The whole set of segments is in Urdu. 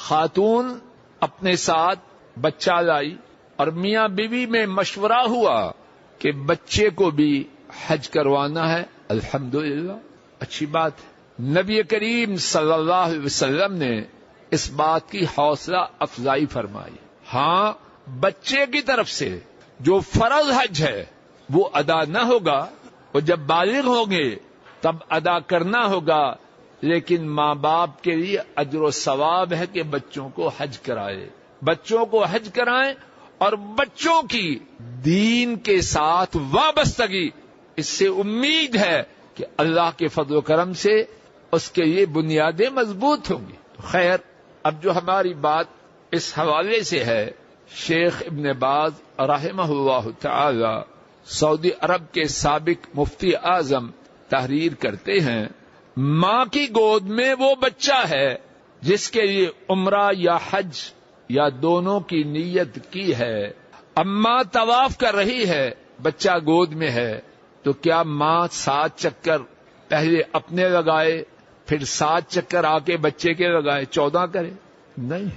خاتون اپنے ساتھ بچہ لائی اور میاں بیوی میں مشورہ ہوا کہ بچے کو بھی حج کروانا ہے. الحمدللہ اچھی بات ہے. نبی کریم صلی اللہ علیہ وسلم نے اس بات کی حوصلہ افزائی فرمائی. ہاں بچے کی طرف سے جو فرض حج ہے وہ ادا نہ ہوگا، وہ جب بالغ ہوں گے تب ادا کرنا ہوگا، لیکن ماں باپ کے لیے اجر و ثواب ہے کہ بچوں کو حج کرائے، بچوں کو حج کرائیں اور بچوں کی دین کے ساتھ وابستگی، اس سے امید ہے کہ اللہ کے فضل و کرم سے اس کے لیے بنیادیں مضبوط ہوں گی. خیر، اب جو ہماری بات اس حوالے سے ہے، شیخ ابن باز رحمہ اللہ تعالی سعودی عرب کے سابق مفتی اعظم تحریر کرتے ہیں، ماں کی گود میں وہ بچہ ہے جس کے لیے عمرہ یا حج یا دونوں کی نیت کی ہے. اماں طواف کر رہی ہے، بچہ گود میں ہے، تو کیا ماں 7 چکر پہلے اپنے لگائے پھر 7 چکر آ کے بچے کے لگائے 14 کرے؟ نہیں.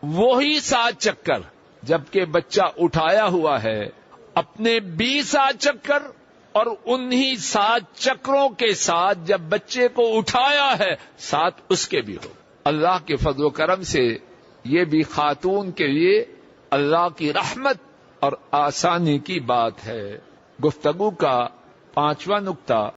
وہی 7 چکر جبکہ بچہ اٹھایا ہوا ہے، اپنے 7 چکر اور انہی 7 چکروں کے ساتھ جب بچے کو اٹھایا ہے 7 اس کے بھی ہو. اللہ کے فضل و کرم سے یہ بھی خاتون کے لیے اللہ کی رحمت اور آسانی کی بات ہے. گفتگو کا 5واں نقطہ